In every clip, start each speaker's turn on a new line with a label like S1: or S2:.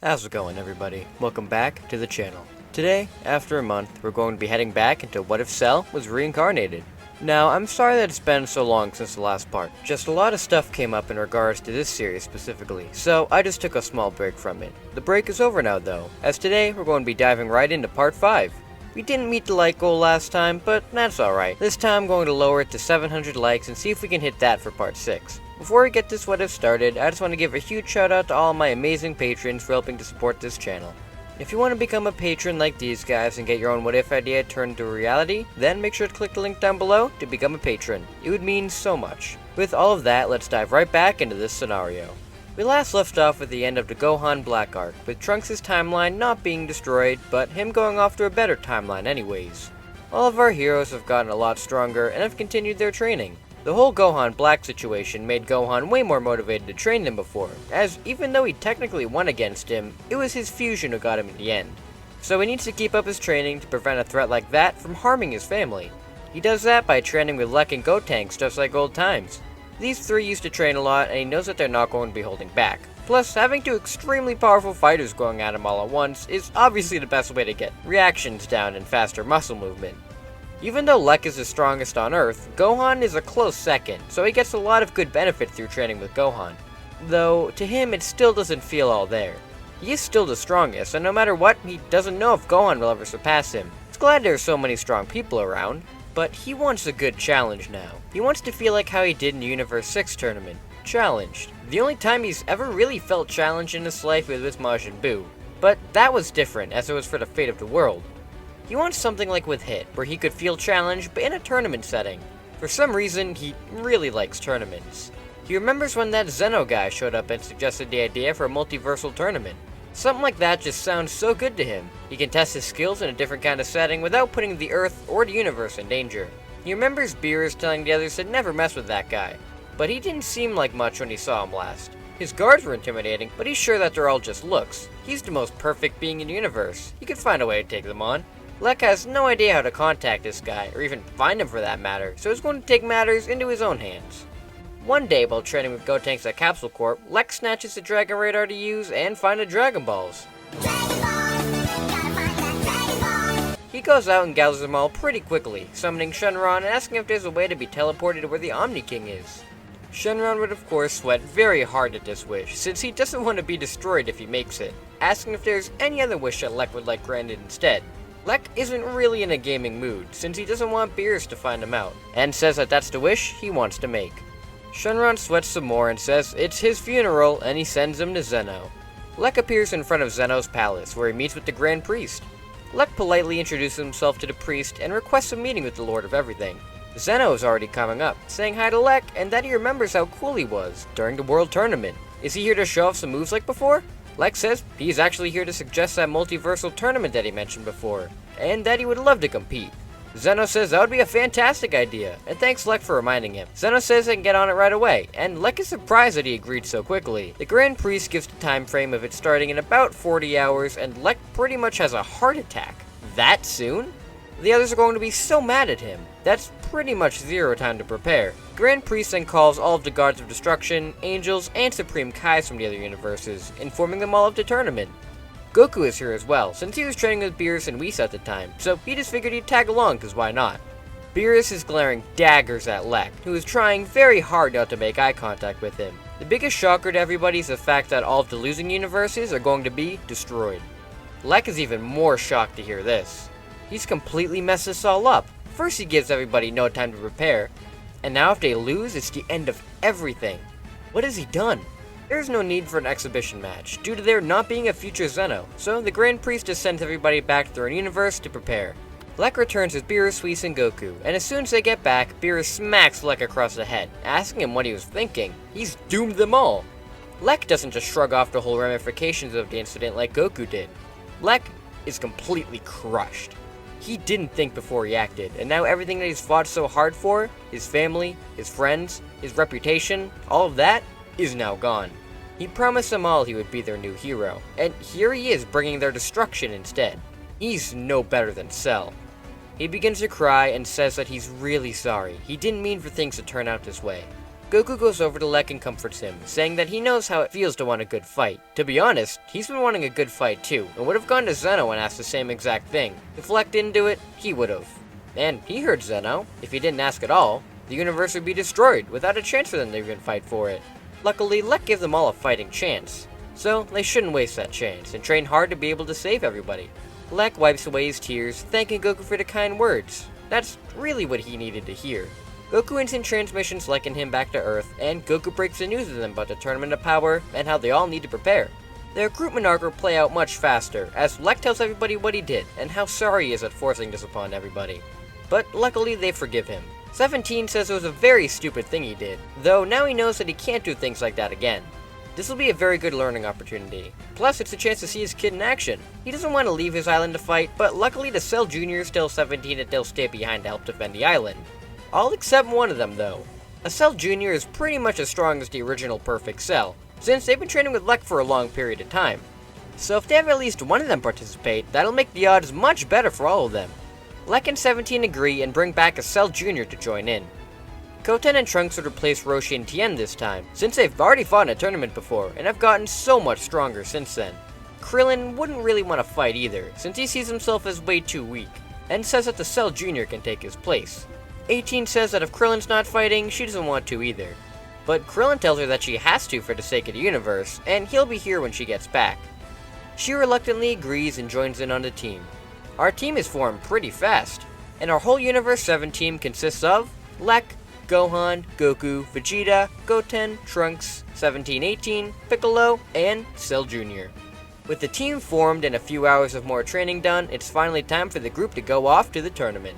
S1: How's it going, everybody? Welcome back to the channel. Today, after a month, we're going to be heading back into What If Cell was reincarnated. Now, I'm sorry that it's been so long since the last part. Just a lot of stuff came up in regards to this series specifically, so I just took a small break from it. The break is over now though, as today we're going to be diving right into part 5. We didn't meet the like goal last time, but that's alright. This time I'm going to lower it to 700 likes and see if we can hit that for part 6. Before we get this What If started, I just want to give a huge shout out to all my amazing patrons for helping to support this channel. If you want to become a patron like these guys and get your own What If idea turned into reality, then make sure to click the link down below to become a patron. It would mean so much. With all of that, let's dive right back into this scenario. We last left off at the end of the Gohan Black arc, with Trunks' timeline not being destroyed, but him going off to a better timeline anyways. All of our heroes have gotten a lot stronger and have continued their training. The whole Gohan Black situation made Gohan way more motivated to train than before, as even though he technically won against him, it was his fusion who got him in the end. So he needs to keep up his training to prevent a threat like that from harming his family. He does that by training with Lek and Gotenks just like old times. These three used to train a lot and he knows that they're not going to be holding back. Plus, having two extremely powerful fighters going at him all at once is obviously the best way to get reactions down and faster muscle movement. Even though Lek is the strongest on Earth, Gohan is a close second, so he gets a lot of good benefit through training with Gohan. Though, to him it still doesn't feel all there. He is still the strongest, and no matter what, he doesn't know if Gohan will ever surpass him. He's glad there are so many strong people around, but he wants a good challenge now. He wants to feel like how he did in the Universe 6 tournament. Challenged. The only time he's ever really felt challenged in his life was with Majin Buu, but that was different, as it was for the fate of the world. He wants something like with Hit, where he could feel challenged, but in a tournament setting. For some reason, he really likes tournaments. He remembers when that Zeno guy showed up and suggested the idea for a multiversal tournament. Something like that just sounds so good to him. He can test his skills in a different kind of setting without putting the Earth or the universe in danger. He remembers Beerus telling the others to never mess with that guy, but he didn't seem like much when he saw him last. His guards were intimidating, but he's sure that they're all just looks. He's the most perfect being in the universe. He could find a way to take them on. Lek has no idea how to contact this guy, or even find him for that matter, so he's going to take matters into his own hands. One day, while training with Gotenks at Capsule Corp, Lek snatches the Dragon Radar to use and find the Dragon Balls. He goes out and gathers them all pretty quickly, summoning Shenron and asking if there's a way to be teleported to where the Omni King is. Shenron would of course sweat very hard at this wish, since he doesn't want to be destroyed if he makes it, asking if there's any other wish that Lek would like granted instead. Lek isn't really in a gaming mood, since he doesn't want Beerus to find him out, and says that that's the wish he wants to make. Shenron sweats some more and says it's his funeral, and he sends him to Zeno. Lek appears in front of Zeno's palace, where he meets with the Grand Priest. Lek politely introduces himself to the priest and requests a meeting with the Lord of Everything. Zeno is already coming up, saying hi to Lek and that he remembers how cool he was during the World Tournament. Is he here to show off some moves like before? Lek says he's actually here to suggest that multiversal tournament that he mentioned before, and that he would love to compete. Zeno says that would be a fantastic idea, and thanks Lek for reminding him. Zeno says they can get on it right away, and Lek is surprised that he agreed so quickly. The Grand Priest gives the time frame of it starting in about 40 hours, and Lek pretty much has a heart attack. That soon? The others are going to be so mad at him. That's pretty much zero time to prepare. Grand Priest then calls all of the Guards of Destruction, Angels, and Supreme Kais from the other universes, informing them all of the tournament. Goku is here as well, since he was training with Beerus and Whis at the time, so he just figured he'd tag along, cause why not? Beerus is glaring daggers at Lek, who is trying very hard not to make eye contact with him. The biggest shocker to everybody is the fact that all of the losing universes are going to be destroyed. Lek is even more shocked to hear this. He's completely messed this all up. First he gives everybody no time to prepare, and now if they lose, it's the end of everything. What has he done? There's no need for an exhibition match, due to there not being a future Zeno, so the Grand Priest just sends everybody back to their own universe to prepare. Lek returns with Beerus, Whis, and Goku, and as soon as they get back, Beerus smacks Lek across the head, asking him what he was thinking. He's doomed them all. Lek doesn't just shrug off the whole ramifications of the incident like Goku did. Lek is completely crushed. He didn't think before he acted, and now everything that he's fought so hard for, his family, his friends, his reputation, all of that, is now gone. He promised them all he would be their new hero, and here he is bringing their destruction instead. He's no better than Cell. He begins to cry and says that he's really sorry. He didn't mean for things to turn out this way. Goku goes over to Lek and comforts him, saying that he knows how it feels to want a good fight. To be honest, he's been wanting a good fight too, and would have gone to Zeno and asked the same exact thing. If Lek didn't do it, he would have. And he heard Zeno. If he didn't ask at all, the universe would be destroyed without a chance for them to even fight for it. Luckily, Lek gave them all a fighting chance, so they shouldn't waste that chance and train hard to be able to save everybody. Lek wipes away his tears, thanking Goku for the kind words. That's really what he needed to hear. Goku instant transmissions Lek and him back to Earth, and Goku breaks the news to them about the Tournament of Power and how they all need to prepare. The recruitment arc will play out much faster, as Lek tells everybody what he did and how sorry he is at forcing this upon everybody. But luckily they forgive him. 17 says it was a very stupid thing he did, though now he knows that he can't do things like that again. This will be a very good learning opportunity. Plus, it's a chance to see his kid in action. He doesn't want to leave his island to fight, but luckily the Cell Jr. tells 17 that they'll stay behind to help defend the island. All except one of them, though. A Cell Jr. is pretty much as strong as the original Perfect Cell, since they've been training with Lek for a long period of time. So if they have at least one of them participate, that'll make the odds much better for all of them. Lek and 17 agree and bring back a Cell Jr. to join in. Goten and Trunks would replace Roshi and Tien this time, since they've already fought in a tournament before and have gotten so much stronger since then. Krillin wouldn't really want to fight either, since he sees himself as way too weak, and says that the Cell Jr. can take his place. 18 says that if Krillin's not fighting, she doesn't want to either. But Krillin tells her that she has to for the sake of the universe, and he'll be here when she gets back. She reluctantly agrees and joins in on the team. Our team is formed pretty fast, and our whole Universe 7 team consists of Lek, Gohan, Goku, Vegeta, Goten, Trunks, 17-18, Piccolo, and Cell Jr. With the team formed and a few hours of more training done, it's finally time for the group to go off to the tournament.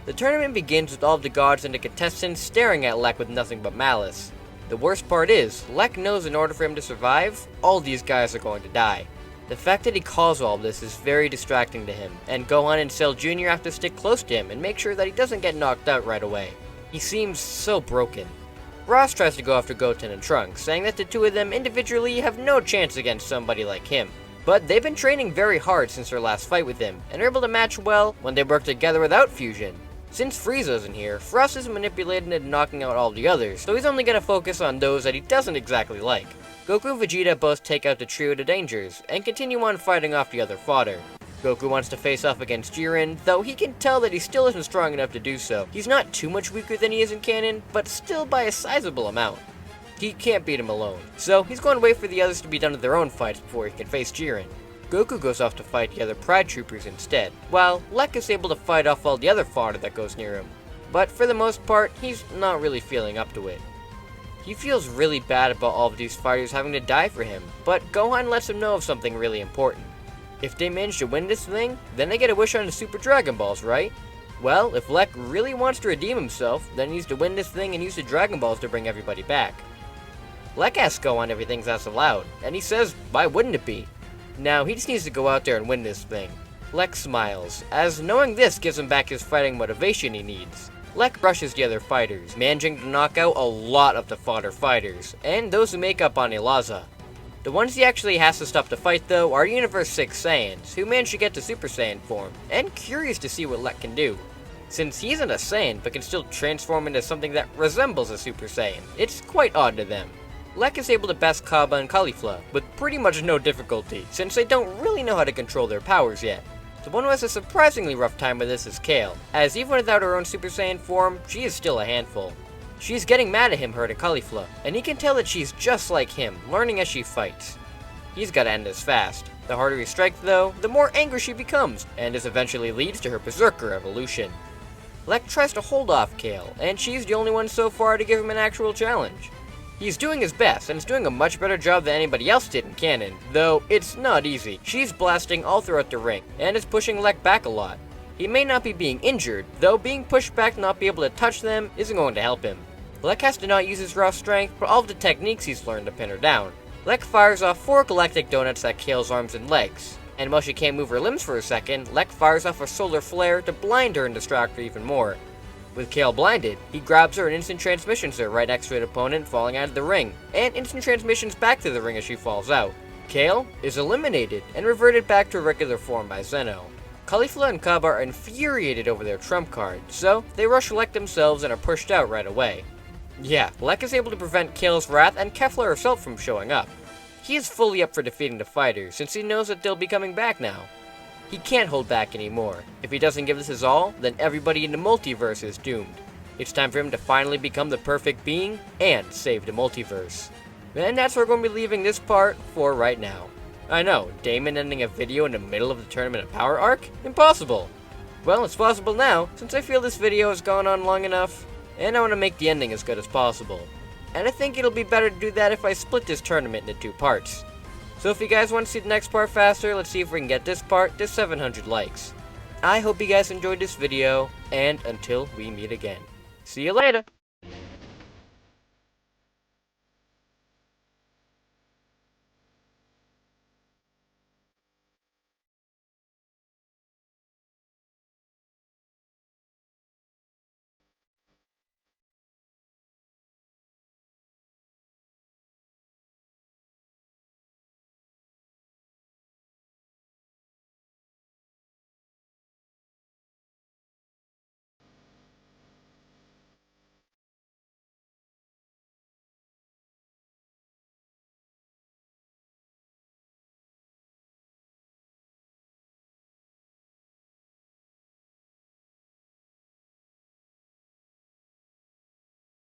S1: The tournament begins with all of the gods and the contestants staring at Lek with nothing but malice. The worst part is, Lek knows in order for him to survive, all these guys are going to die. The fact that he caused all of this is very distracting to him, and Gohan and Cell Jr. have to stick close to him and make sure that he doesn't get knocked out right away. He seems so broken. Ross tries to go after Goten and Trunks, saying that the two of them individually have no chance against somebody like him. But they've been training very hard since their last fight with him, and are able to match well when they work together without fusion. Since Frieza isn't here, Frost is manipulated into knocking out all the others, so he's only going to focus on those that he doesn't exactly like. Goku and Vegeta both take out the trio to dangers, and continue on fighting off the other fodder. Goku wants to face off against Jiren, though he can tell that he still isn't strong enough to do so. He's not too much weaker than he is in canon, but still by a sizable amount. He can't beat him alone, so he's going to wait for the others to be done with their own fights before he can face Jiren. Goku goes off to fight the other Pride Troopers instead, while Lek is able to fight off all the other fodder that goes near him. But for the most part, he's not really feeling up to it. He feels really bad about all of these fighters having to die for him, but Gohan lets him know of something really important. If they manage to win this thing, then they get a wish on the Super Dragon Balls, right? Well, if Lek really wants to redeem himself, then he needs to win this thing and use the Dragon Balls to bring everybody back. Lek asks Gohan if everything's as allowed, and he says, why wouldn't it be? Now, he just needs to go out there and win this thing. Lek smiles, as knowing this gives him back his fighting motivation he needs. Lek rushes the other fighters, managing to knock out a lot of the fodder fighters, and those who make up on Elaza. The ones he actually has to stop to fight though are Universe 6 Saiyans, who manage to get to Super Saiyan form, and curious to see what Lek can do. Since he isn't a Saiyan, but can still transform into something that resembles a Super Saiyan, it's quite odd to them. Lek is able to best Kaba and Caulifla, with pretty much no difficulty, since they don't really know how to control their powers yet. The one who has a surprisingly rough time with this is Kale, as even without her own Super Saiyan form, she is still a handful. She's getting mad at him hurting Caulifla, and he can tell that she's just like him, learning as she fights. He's gotta end this fast. The harder he strikes though, the more angry she becomes, and this eventually leads to her Berserker evolution. Lek tries to hold off Kale, and she's the only one so far to give him an actual challenge. He's doing his best, and is doing a much better job than anybody else did in canon, though it's not easy. She's blasting all throughout the ring, and is pushing Lek back a lot. He may not be being injured, though being pushed back and not be able to touch them isn't going to help him. Lek has to not use his raw strength, but all of the techniques he's learned to pin her down. Lek fires off 4 galactic donuts at Kale's arms and legs, and while she can't move her limbs for a second, Lek fires off a solar flare to blind her and distract her even more. With Kale blinded, he grabs her and instant transmissions her right next to an opponent falling out of the ring, and instant transmissions back to the ring as she falls out. Kale is eliminated and reverted back to regular form by Zeno. Caulifla and Kaba are infuriated over their trump card, so they rush Lek themselves and are pushed out right away. Yeah, Lek is able to prevent Kale's wrath and Kefla herself from showing up. He is fully up for defeating the fighters, since he knows that they'll be coming back now. He can't hold back anymore. If he doesn't give this his all, then everybody in the multiverse is doomed. It's time for him to finally become the perfect being and save the multiverse. And that's where we're going to be leaving this part for right now. I know, Damon ending a video in the middle of the Tournament of Power arc? Impossible! Well, it's possible now, since I feel this video has gone on long enough, and I want to make the ending as good as possible. And I think it'll be better to do that if I split this tournament into 2 parts. So if you guys want to see the next part faster, let's see if we can get this part to 700 likes. I hope you guys enjoyed this video, and until we meet again. See you later!